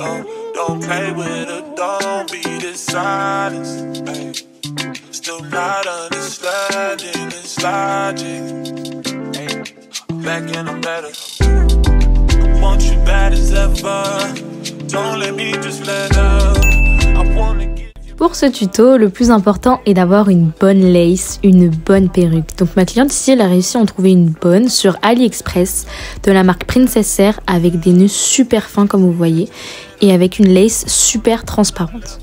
Don't play with her, don't be dishonest. Ay. Still not understanding this logic. Ay. I'm back and I'm better. I want you bad as ever. Don't let me just let up. I wanna get. Pour ce tuto, le plus important est d'avoir une bonne lace, une bonne perruque. Donc ma cliente ici, elle a réussi à en trouver une bonne sur AliExpress de la marque Princess Air avec des nœuds super fins comme vous voyez et avec une lace super transparente.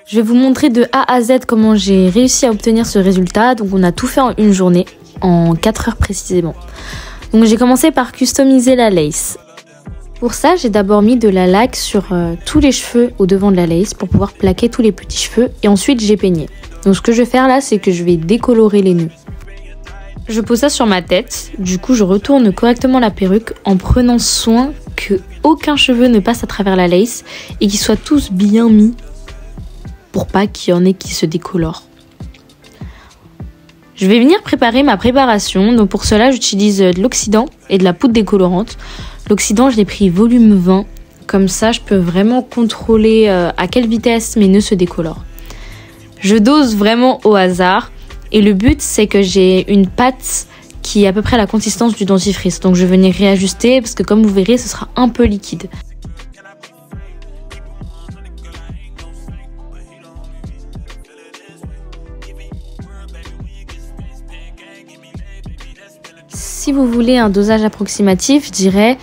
Je vais vous montrer de A à Z comment j'ai réussi à obtenir ce résultat. Donc on a tout fait en une journée, en 4 heures précisément. Donc j'ai commencé par customiser la lace. Pour ça, j'ai d'abord mis de la laque sur tous les cheveux au devant de la lace pour pouvoir plaquer tous les petits cheveux et ensuite j'ai peigné. Donc ce que je vais faire là, c'est que je vais décolorer les nœuds. Je pose ça sur ma tête, du coup je retourne correctement la perruque en prenant soin que aucun cheveu ne passe à travers la lace et qu'ils soient tous bien mis pour pas qu'il y en ait qui se décolorent. Je vais venir préparer ma préparation, donc pour cela j'utilise de l'oxydant et de la poudre décolorante. L'oxydant je l'ai pris volume 20, comme ça je peux vraiment contrôler à quelle vitesse mes nœuds se décolorent. Je dose vraiment au hasard et le but c'est que j'ai une pâte qui est à peu près la consistance du dentifrice. Donc je vais venir réajuster parce que comme vous verrez ce sera un peu liquide. Si vous voulez un dosage approximatif, je dirais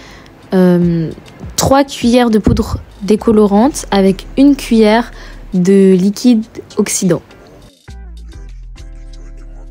3 cuillères de poudre décolorante avec 1 cuillère de liquide oxydant.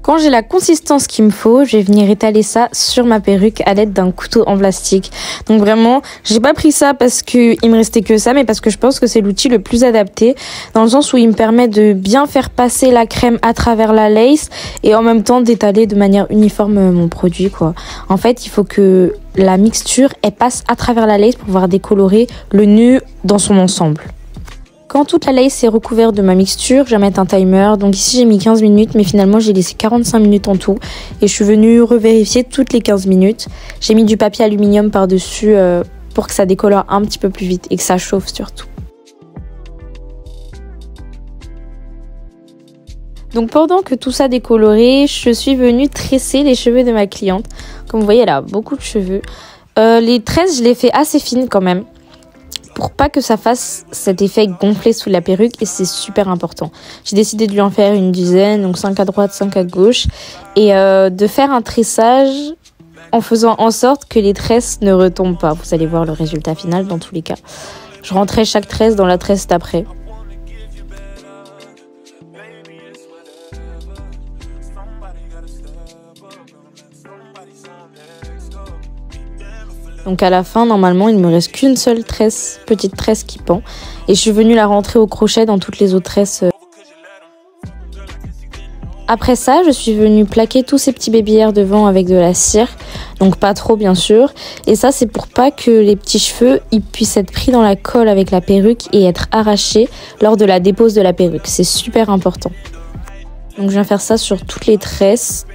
Quand j'ai la consistance qu'il me faut, je vais venir étaler ça sur ma perruque à l'aide d'un couteau en plastique. Donc vraiment, j'ai pas pris ça parce qu'il me restait que ça, mais parce que je pense que c'est l'outil le plus adapté, dans le sens où il me permet de bien faire passer la crème à travers la lace et en même temps d'étaler de manière uniforme mon produit, quoi. En fait, il faut que la mixture elle passe à travers la lace pour pouvoir décolorer le nœud dans son ensemble. Quand toute la lace est recouverte de ma mixture, je vais mettre un timer. Donc ici j'ai mis 15 minutes, mais finalement j'ai laissé 45 minutes en tout. Et je suis venue revérifier toutes les 15 minutes. J'ai mis du papier aluminium par-dessus pour que ça décolore un petit peu plus vite et que ça chauffe surtout. Donc pendant que tout ça décolorait, je suis venue tresser les cheveux de ma cliente. Comme vous voyez, elle a beaucoup de cheveux. Les tresses, je les fais assez fines quand même, pour pas que ça fasse cet effet gonflé sous la perruque, et c'est super important. J'ai décidé de lui en faire une dizaine, donc 5 à droite, 5 à gauche, et de faire un tressage en faisant en sorte que les tresses ne retombent pas. Vous allez voir le résultat final dans tous les cas. Je rentrais chaque tresse dans la tresse d'après. Donc à la fin, normalement, il ne me reste qu'une seule tresse, petite tresse qui pend. Et je suis venue la rentrer au crochet dans toutes les autres tresses. Après ça, je suis venue plaquer tous ces petits baby hairs devant avec de la cire. Donc pas trop bien sûr. Et ça, c'est pour pas que les petits cheveux ils puissent être pris dans la colle avec la perruque et être arrachés lors de la dépose de la perruque. C'est super important. Donc je viens faire ça sur toutes les tresses,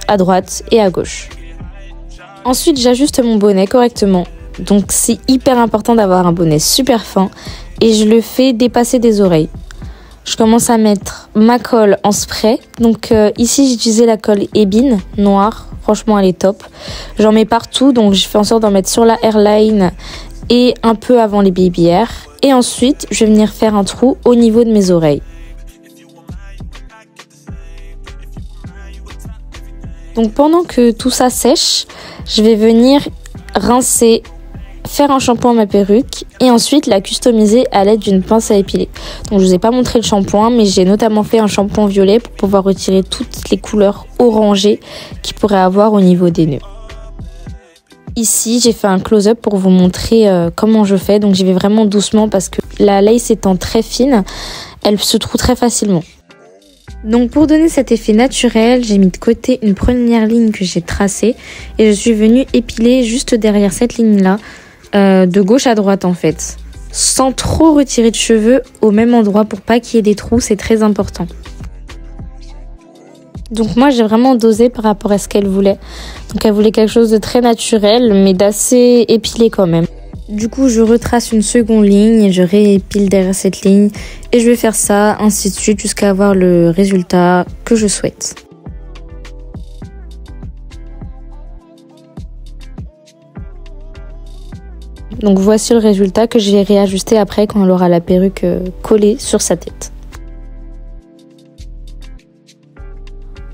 à droite et à gauche. Ensuite, j'ajuste mon bonnet correctement. Donc c'est hyper important d'avoir un bonnet super fin et je le fais dépasser des oreilles. Je commence à mettre ma colle en spray. Donc ici, j'ai utilisé la colle ébène noire. Franchement, elle est top. J'en mets partout, donc je fais en sorte d'en mettre sur la hairline et un peu avant les baby hairs. Et ensuite, je vais venir faire un trou au niveau de mes oreilles. Donc pendant que tout ça sèche, je vais venir rincer, faire un shampoing à ma perruque et ensuite la customiser à l'aide d'une pince à épiler. Donc je vous ai pas montré le shampoing, mais j'ai notamment fait un shampoing violet pour pouvoir retirer toutes les couleurs orangées qu'il pourrait avoir au niveau des nœuds. Ici, j'ai fait un close-up pour vous montrer comment je fais. Donc j'y vais vraiment doucement parce que la lace étant très fine, elle se trouve très facilement. Donc pour donner cet effet naturel, j'ai mis de côté une première ligne que j'ai tracée et je suis venue épiler juste derrière cette ligne-là, de gauche à droite en fait, sans trop retirer de cheveux au même endroit pour pas qu'il y ait des trous, c'est très important. Donc moi j'ai vraiment dosé par rapport à ce qu'elle voulait. Donc elle voulait quelque chose de très naturel mais d'assez épilé quand même. Du coup, je retrace une seconde ligne et je réépile derrière cette ligne. Et je vais faire ça, ainsi de suite, jusqu'à avoir le résultat que je souhaite. Donc voici le résultat que je vais réajuster après quand elle aura la perruque collée sur sa tête.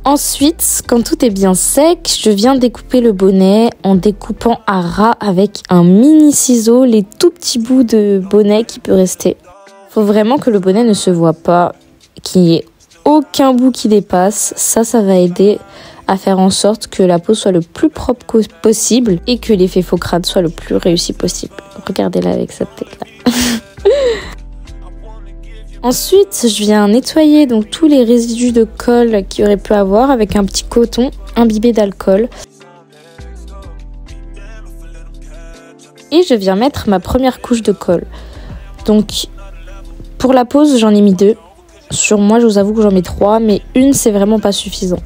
Ensuite, quand tout est bien sec, je viens découper le bonnet en découpant à ras avec un mini ciseau les tout petits bouts de bonnet qui peut rester. Faut vraiment que le bonnet ne se voit pas, qu'il n'y ait aucun bout qui dépasse. Ça va aider à faire en sorte que la peau soit le plus propre possible et que l'effet faux crâne soit le plus réussi possible. Regardez-la avec cette tête-là. Ensuite, je viens nettoyer donc tous les résidus de colle qu'il aurait pu avoir avec un petit coton imbibé d'alcool. Et je viens mettre ma première couche de colle. Donc, pour la pose, j'en ai mis 2. Sur moi, je vous avoue que j'en mets 3, mais une, c'est vraiment pas suffisant.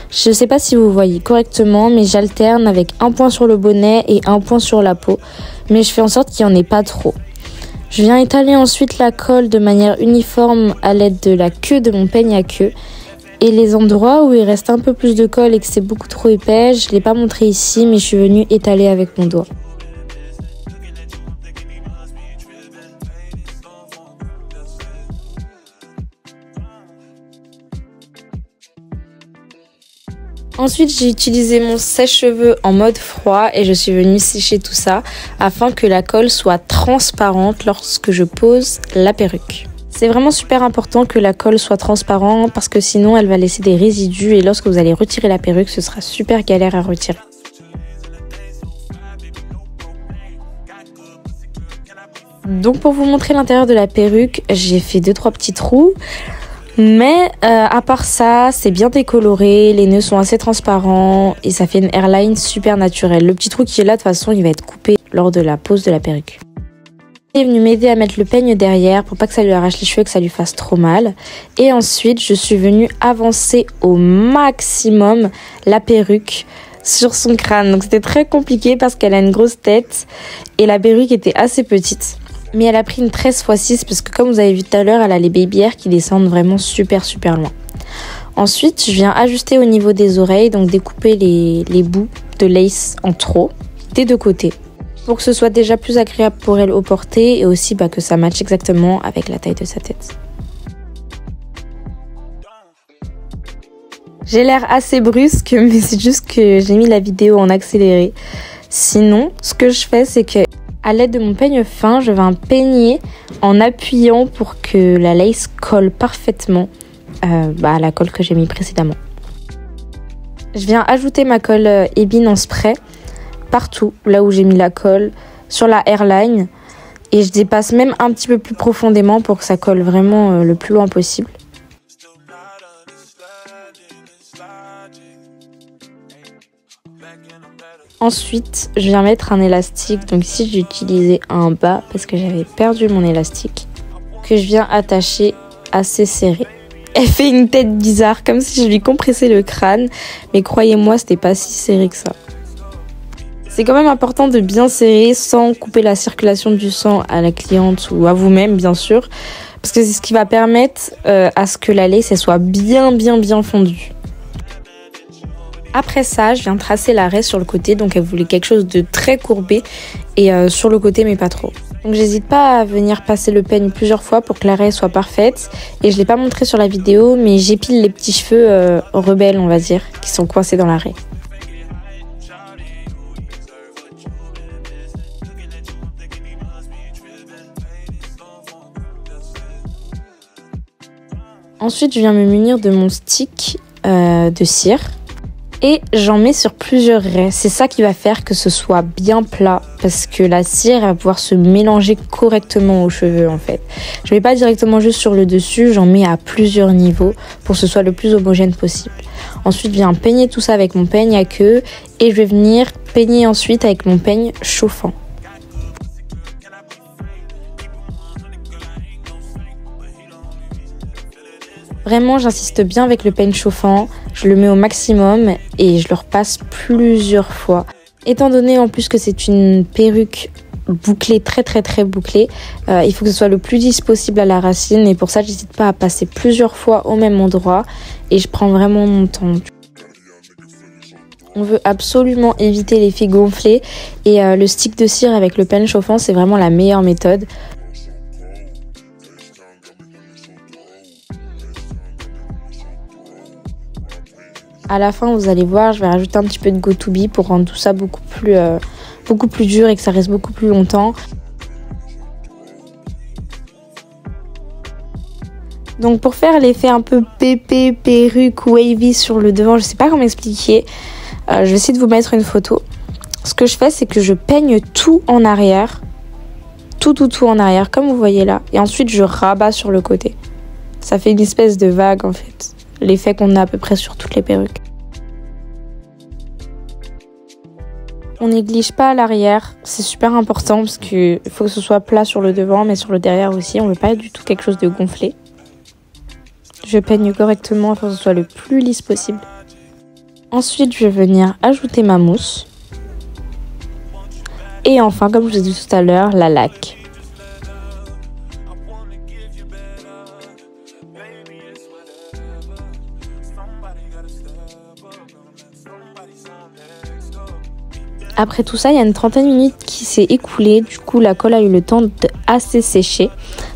Je ne sais pas si vous voyez correctement, mais j'alterne avec un point sur le bonnet et un point sur la peau. Mais je fais en sorte qu'il n'y en ait pas trop. Je viens étaler ensuite la colle de manière uniforme à l'aide de la queue de mon peigne à queue. Et les endroits où il reste un peu plus de colle et que c'est beaucoup trop épais, je ne l'ai pas montré ici, mais je suis venue étaler avec mon doigt. Ensuite, j'ai utilisé mon sèche-cheveux en mode froid et je suis venue sécher tout ça afin que la colle soit transparente lorsque je pose la perruque. C'est vraiment super important que la colle soit transparente parce que sinon elle va laisser des résidus et lorsque vous allez retirer la perruque, ce sera super galère à retirer. Donc pour vous montrer l'intérieur de la perruque, j'ai fait 2-3 petits trous. Mais à part ça, c'est bien décoloré, les nœuds sont assez transparents et ça fait une hairline super naturelle. Le petit trou qui est là, de toute façon, il va être coupé lors de la pose de la perruque. Il est venu m'aider à mettre le peigne derrière pour pas que ça lui arrache les cheveux et que ça lui fasse trop mal. Et ensuite, je suis venue avancer au maximum la perruque sur son crâne. Donc c'était très compliqué parce qu'elle a une grosse tête et la perruque était assez petite. Mais elle a pris une 13x6 parce que comme vous avez vu tout à l'heure, elle a les baby hairs qui descendent vraiment super loin. Ensuite, je viens ajuster au niveau des oreilles, donc découper les bouts de lace en trop des deux côtés pour que ce soit déjà plus agréable pour elle au porter et aussi que ça matche exactement avec la taille de sa tête. J'ai l'air assez brusque, mais c'est juste que j'ai mis la vidéo en accéléré. Sinon, ce que je fais, c'est que à l'aide de mon peigne fin, je vais peigner en appuyant pour que la lace colle parfaitement à la colle que j'ai mis précédemment. Je viens ajouter ma colle ébine en spray partout, là où j'ai mis la colle, sur la hairline. Et je dépasse même un petit peu plus profondément pour que ça colle vraiment le plus loin possible. Ensuite, je viens mettre un élastique. Donc ici, j'ai utilisé un bas parce que j'avais perdu mon élastique que je viens attacher assez serré. Elle fait une tête bizarre, comme si je lui compressais le crâne. Mais croyez-moi, c'était pas si serré que ça. C'est quand même important de bien serrer sans couper la circulation du sang à la cliente ou à vous-même, bien sûr. Parce que c'est ce qui va permettre à ce que la lace elle soit bien fondue. Après ça, je viens tracer la raie sur le côté, donc elle voulait quelque chose de très courbé et sur le côté mais pas trop. Donc j'hésite pas à venir passer le peigne plusieurs fois pour que la raie soit parfaite et je l'ai pas montré sur la vidéo mais j'épile les petits cheveux rebelles on va dire qui sont coincés dans la raie. Ensuite, je viens me munir de mon stick de cire. Et j'en mets sur plusieurs raies. C'est ça qui va faire que ce soit bien plat. Parce que la cire va pouvoir se mélanger correctement aux cheveux en fait. Je ne mets pas directement juste sur le dessus. J'en mets à plusieurs niveaux pour que ce soit le plus homogène possible. Ensuite, je viens peigner tout ça avec mon peigne à queue. Et je vais venir peigner ensuite avec mon peigne chauffant. Vraiment, j'insiste bien avec le peigne chauffant, je le mets au maximum et je le repasse plusieurs fois. Étant donné en plus que c'est une perruque bouclé, très bouclé. Il faut que ce soit le plus lisse possible à la racine et pour ça j'hésite pas à passer plusieurs fois au même endroit et je prends vraiment mon temps. On veut absolument éviter l'effet gonflé et le stick de cire avec le peigne chauffant c'est vraiment la meilleure méthode. À la fin, vous allez voir, je vais rajouter un petit peu de Got2b pour rendre tout ça beaucoup plus dur et que ça reste beaucoup plus longtemps. Donc pour faire l'effet un peu pépé, perruque, wavy sur le devant, je sais pas comment expliquer, je vais essayer de vous mettre une photo. Ce que je fais, c'est que je peigne tout en arrière, tout en arrière, comme vous voyez là, et ensuite je rabats sur le côté. Ça fait une espèce de vague en fait. L'effet qu'on a à peu près sur toutes les perruques. On néglige pas à l'arrière, c'est super important parce qu'il faut que ce soit plat sur le devant mais sur le derrière aussi, on veut pas du tout quelque chose de gonflé. Je peigne correctement afin que ce soit le plus lisse possible. Ensuite je vais venir ajouter ma mousse. Et enfin, comme je vous ai dit tout à l'heure, la laque. Après tout ça, il y a une trentaine de minutes qui s'est écoulée. Du coup, la colle a eu le temps d'assez sécher.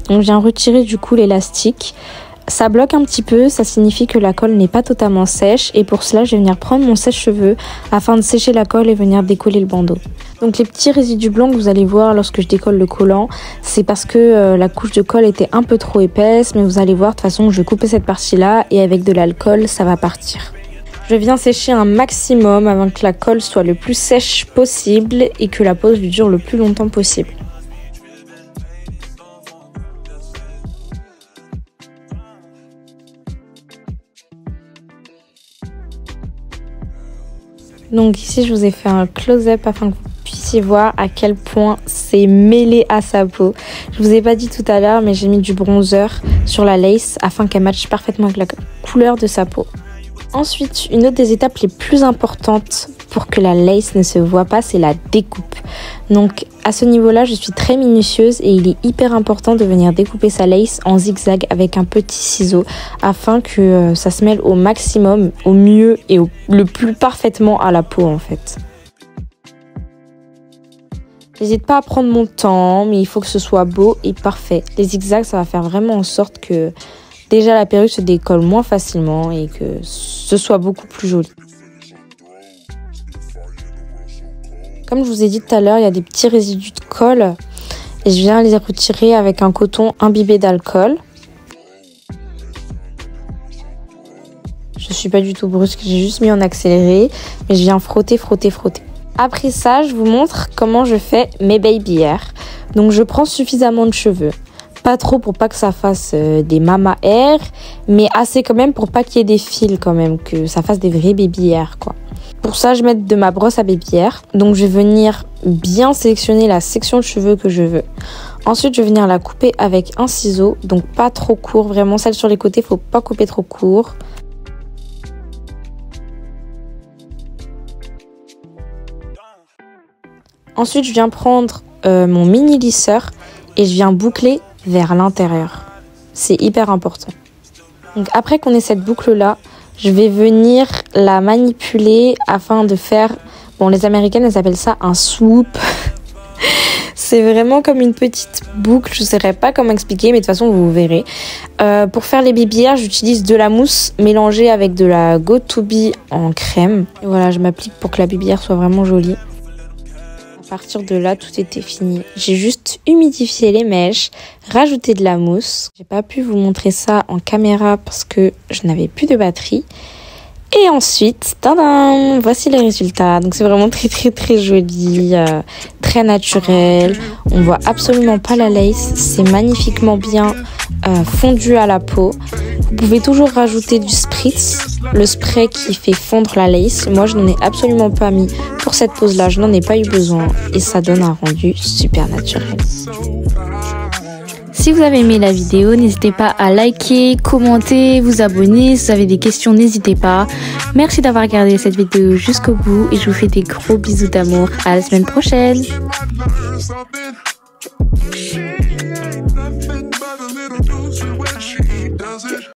Donc, je viens retirer du coup l'élastique. Ça bloque un petit peu, ça signifie que la colle n'est pas totalement sèche. Et pour cela, je vais venir prendre mon sèche-cheveux afin de sécher la colle et venir décoller le bandeau. Donc, les petits résidus blancs que vous allez voir lorsque je décolle le collant, c'est parce que la couche de colle était un peu trop épaisse. Mais vous allez voir, de toute façon, je vais couper cette partie-là et avec de l'alcool, ça va partir. Je viens sécher un maximum avant que la colle soit le plus sèche possible et que la pose lui dure le plus longtemps possible. Donc ici je vous ai fait un close-up afin que vous puissiez voir à quel point c'est mêlé à sa peau. Je vous ai pas dit tout à l'heure mais j'ai mis du bronzer sur la lace afin qu'elle matche parfaitement avec la couleur de sa peau. Ensuite, une autre des étapes les plus importantes pour que la lace ne se voit pas, c'est la découpe. Donc à ce niveau-là, je suis très minutieuse et il est hyper important de venir découper sa lace en zigzag avec un petit ciseau afin que ça se mêle au maximum, au mieux et le plus parfaitement à la peau en fait. J'hésite pas à prendre mon temps, mais il faut que ce soit beau et parfait. Les zigzags, ça va faire vraiment en sorte que déjà la perruque se décolle moins facilement et que ce soit beaucoup plus joli. Comme je vous ai dit tout à l'heure, il y a des petits résidus de colle et je viens les retirer avec un coton imbibé d'alcool. Je suis pas du tout brusque, j'ai juste mis en accéléré, mais je viens frotter. Après ça, je vous montre comment je fais mes baby hair. Donc je prends suffisamment de cheveux. Pas trop pour pas que ça fasse des mama hair, mais assez quand même pour pas qu'il y ait des fils quand même, que ça fasse des vrais baby hair quoi. Pour ça, je vais mettre de ma brosse à baby hair. Donc je vais venir bien sélectionner la section de cheveux que je veux. Ensuite, je vais venir la couper avec un ciseau, donc pas trop court, vraiment celle sur les côtés, faut pas couper trop court. Ensuite, je viens prendre mon mini lisseur et je viens boucler vers l'intérieur. C'est hyper important. Donc après qu'on ait cette boucle là, je vais venir la manipuler afin de faire, bon les américaines elles appellent ça un swoop. C'est vraiment comme une petite boucle, je ne saurais pas comment expliquer mais de toute façon vous verrez. Pour faire les baby hair, j'utilise de la mousse mélangée avec de la Got2b en crème. Et voilà, je m'applique pour que la baby hair soit vraiment jolie. À partir de là, tout était fini. J'ai juste humidifié les mèches, rajouté de la mousse. J'ai pas pu vous montrer ça en caméra parce que je n'avais plus de batterie. Et ensuite, tadam, voici les résultats. Donc c'est vraiment très joli, très naturel. On voit absolument pas la lace. C'est magnifiquement bien fondu à la peau. Vous pouvez toujours rajouter du spritz, le spray qui fait fondre la lace. Moi, je n'en ai absolument pas mis pour cette pose-là. Je n'en ai pas eu besoin et ça donne un rendu super naturel. Si vous avez aimé la vidéo, n'hésitez pas à liker, commenter, vous abonner. Si vous avez des questions, n'hésitez pas. Merci d'avoir regardé cette vidéo jusqu'au bout et je vous fais des gros bisous d'amour. À la semaine prochaine.